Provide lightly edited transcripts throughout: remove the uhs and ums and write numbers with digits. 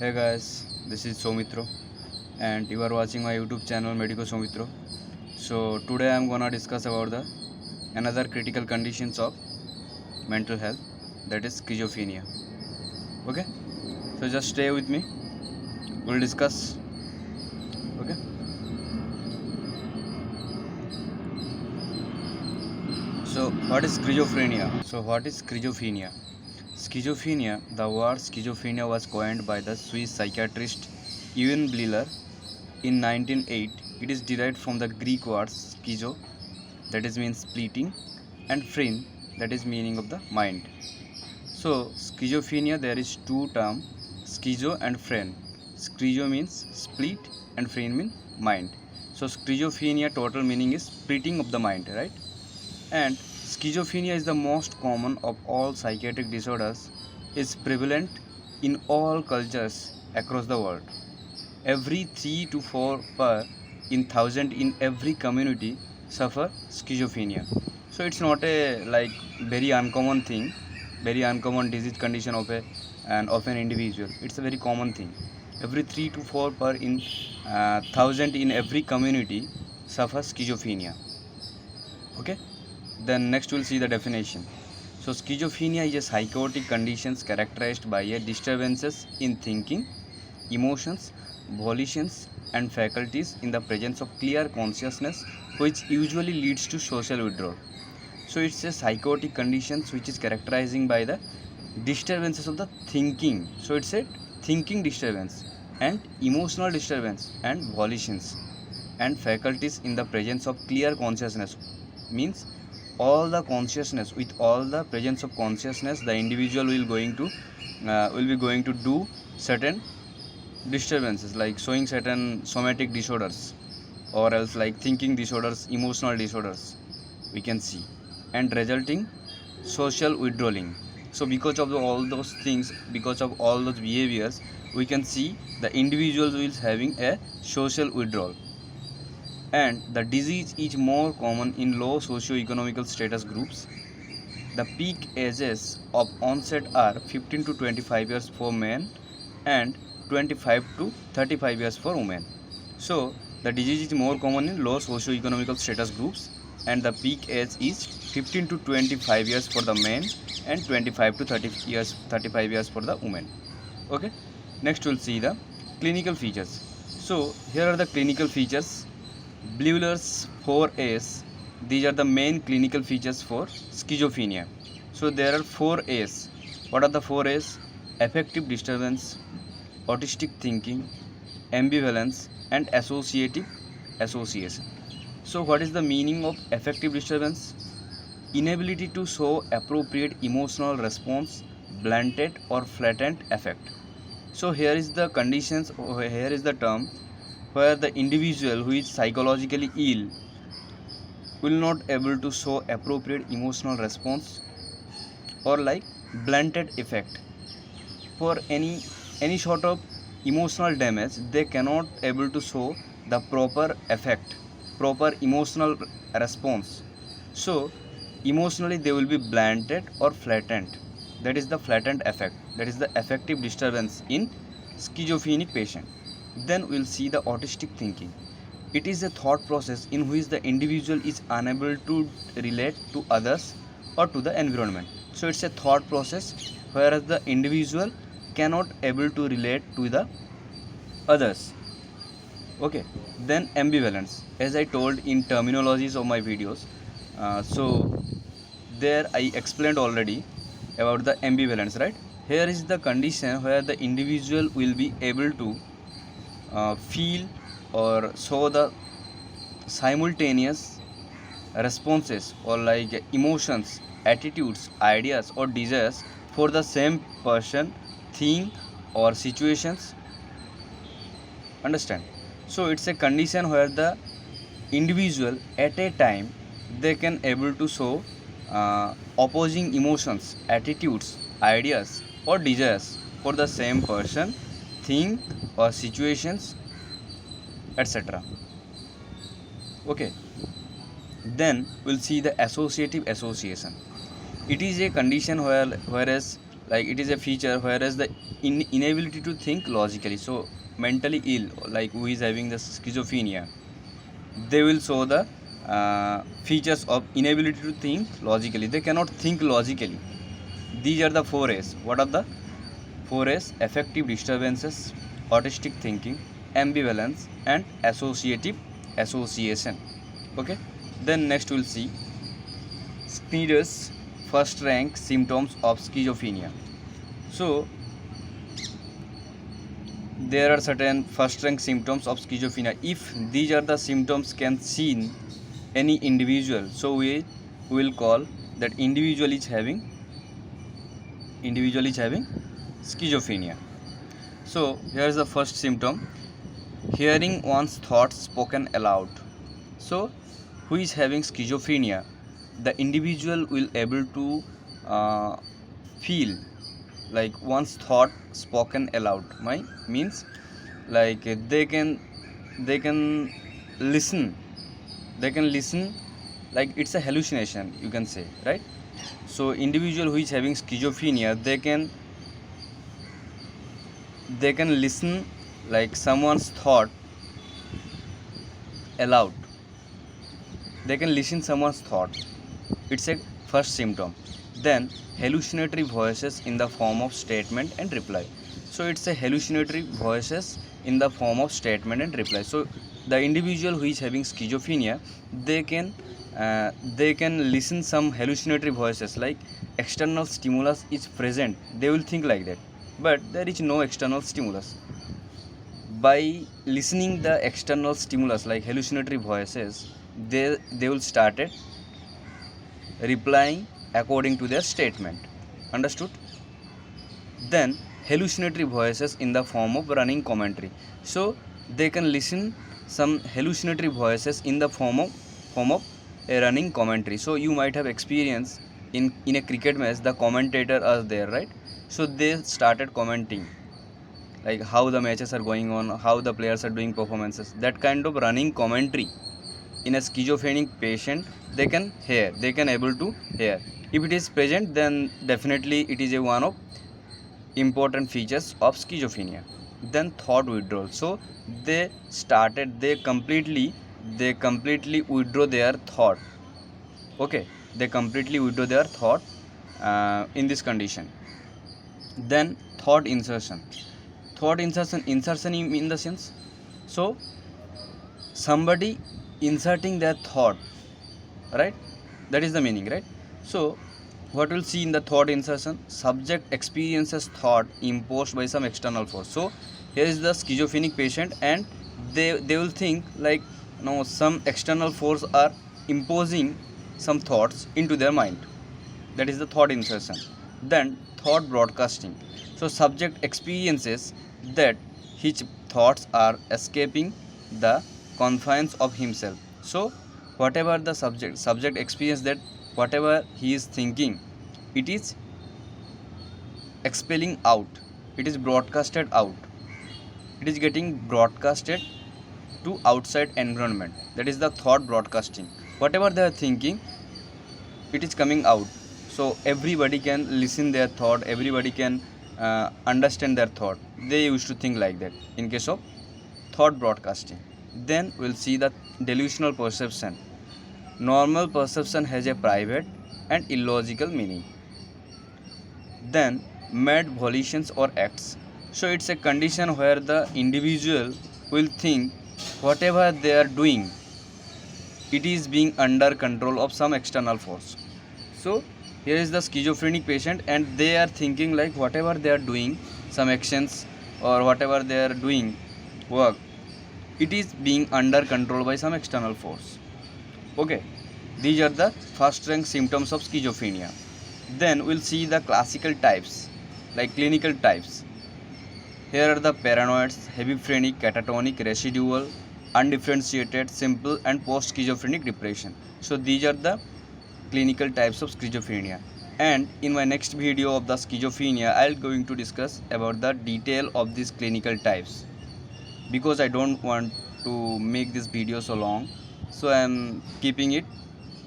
Hey guys, this is Somitro and you are watching my YouTube channel Medico Somitro. So today I am gonna discuss about the another critical conditions of mental health, that is schizophrenia. Okay, so just stay with me. We'll discuss. Okay. So what is schizophrenia? Schizophrenia, the word schizophrenia was coined by the Swiss psychiatrist Ewan Bliller in 1908. It is derived from the Greek words schizo, that is means splitting, and phren, that is meaning of the mind. So schizophrenia, there is two terms, schizo and phren. Schizo means split and phren means mind. So schizophrenia total meaning is splitting of the mind, right? And schizophrenia is the most common of all psychiatric disorders, is prevalent in all cultures across the world. Every 3 to 4 per in 1000 in every community suffer schizophrenia. So it's not a like very uncommon thing, very uncommon disease condition of an individual. It's a very common thing. Every 3 to 4 per in 1000 in every community suffer schizophrenia. Okay. Then next we'll see the definition. So schizophrenia is a psychotic condition characterized by a disturbances in thinking, emotions, volitions and faculties in the presence of clear consciousness, which usually leads to social withdrawal. So it's a psychotic condition which is characterizing by the disturbances of the thinking. So it's a thinking disturbance and emotional disturbance and volitions and faculties in the presence of clear consciousness, means all the consciousness, with all the presence of consciousness, the individual will be going to do certain disturbances, like showing certain somatic disorders, or else like thinking disorders, emotional disorders we can see, and resulting social withdrawing. So because of all those things, because of all those behaviors, we can see the individual is having a social withdrawal. And the disease is more common in low socio-economical status groups. The peak ages of onset are 15 to 25 years for men and 25 to 35 years for women. So the disease is more common in low socio-economical status groups, and the peak age is 15 to 25 years for the men and 25 to 35 years for the women. Okay, next we'll see the clinical features. So here are the clinical features. Bleuler's 4A's, these are the main clinical features for schizophrenia. So there are 4A's. What are the 4A's? Affective disturbance, autistic thinking, ambivalence and associative association. So what is the meaning of affective disturbance? Inability to show appropriate emotional response, blunted or flattened affect. So here is the conditions, here is the term where the individual who is psychologically ill will not able to show appropriate emotional response, or like blunted effect. For any sort of emotional damage, they cannot able to show the proper effect, proper emotional response. So emotionally they will be blunted or flattened. That is the flattened effect. That is the affective disturbance in schizophrenic patient. Then we'll see the autistic thinking. It is a thought process in which the individual is unable to relate to others or to the environment. So it's a thought process whereas the individual cannot able to relate to the others. Okay. Then ambivalence, as I told in terminologies of my videos. So there I explained already about the ambivalence, right? Here is the condition where the individual will be able to feel or show the simultaneous responses, or like emotions, attitudes, ideas or desires for the same person, thing or situations. Understand? So it's a condition where the individual at a time they can able to show opposing emotions, attitudes, ideas or desires for the same person, thing or situations, etc. Okay. Then we'll see the associative association. It is a condition whereas like it is a feature, whereas the inability to think logically. So mentally ill, like who is having the schizophrenia, they will show the features of inability to think logically. They cannot think logically. These are the 4 A's. What are the 4 A's? Affective disturbances, autistic thinking, ambivalence, and associative association. Okay. Then next we'll see Sneeder's first rank symptoms of schizophrenia. So there are certain first rank symptoms of schizophrenia. If these are the symptoms can seen any individual, so we will call that individual is having schizophrenia. So here is the first symptom: hearing one's thoughts spoken aloud. So who is having schizophrenia, the individual will able to feel like one's thought spoken aloud. My means like they can listen, like it's a hallucination, you can say, right? So individual who is having schizophrenia, they can listen like someone's thought aloud. They can listen someone's thought. It's a first symptom. Then hallucinatory voices in the form of statement and reply. So it's a hallucinatory voices in the form of statement and reply. So the individual who is having schizophrenia, they can listen some hallucinatory voices, like external stimulus is present. They will think like that, but there is no external stimulus. By listening the external stimulus like hallucinatory voices, they will started replying according to their statement. Understood? Then hallucinatory voices in the form of running commentary. So they can listen some hallucinatory voices in the form of a running commentary. So you might have experienced in a cricket match, the commentator are there, right? So they started commenting like how the matches are going on, how the players are doing performances. That kind of running commentary in a schizophrenic patient, they can able to hear. If it is present, then definitely it is a one of important features of schizophrenia. Then thought withdrawal. So they completely withdraw their thought. Okay, they completely withdraw their thought in this condition. Then thought insertion in the sense, so somebody inserting their thought, right? That is the meaning, right? So what we'll see in the thought insertion: subject experiences thought imposed by some external force. So here is the schizophrenic patient, and they will think like, no, some external force are imposing some thoughts into their mind. That is the thought insertion. Then thought broadcasting. So subject experiences that his thoughts are escaping the confines of himself. So whatever the subject experience, that whatever he is thinking, it is expelling out, it is broadcasted out, it is getting broadcasted to outside environment. That is the thought broadcasting. Whatever they are thinking, it is coming out. So everybody can listen their thought, everybody can understand their thought. They used to think like that in case of thought broadcasting. Then we'll see the delusional perception. Normal perception has a private and illogical meaning. Then mad volitions or acts. So it's a condition where the individual will think whatever they are doing, it is being under control of some external force. So here is the schizophrenic patient, and they are thinking like whatever they are doing, some actions or whatever they are doing work, it is being under control by some external force. Okay, these are the first rank symptoms of schizophrenia. Then we'll see the classical types, like clinical types. Here are the paranoids, hebephrenic, catatonic, residual, undifferentiated, simple, and post-schizophrenic depression. So these are the clinical types of schizophrenia. And in my next video of the schizophrenia, I'll going to discuss about the detail of these clinical types, because I don't want to make this video so long, so I am keeping it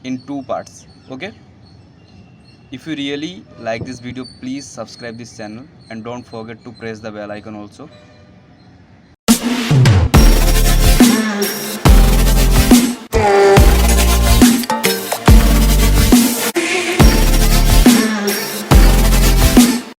in 2 parts. Okay. If you really like this video, please subscribe this channel and don't forget to press the bell icon also.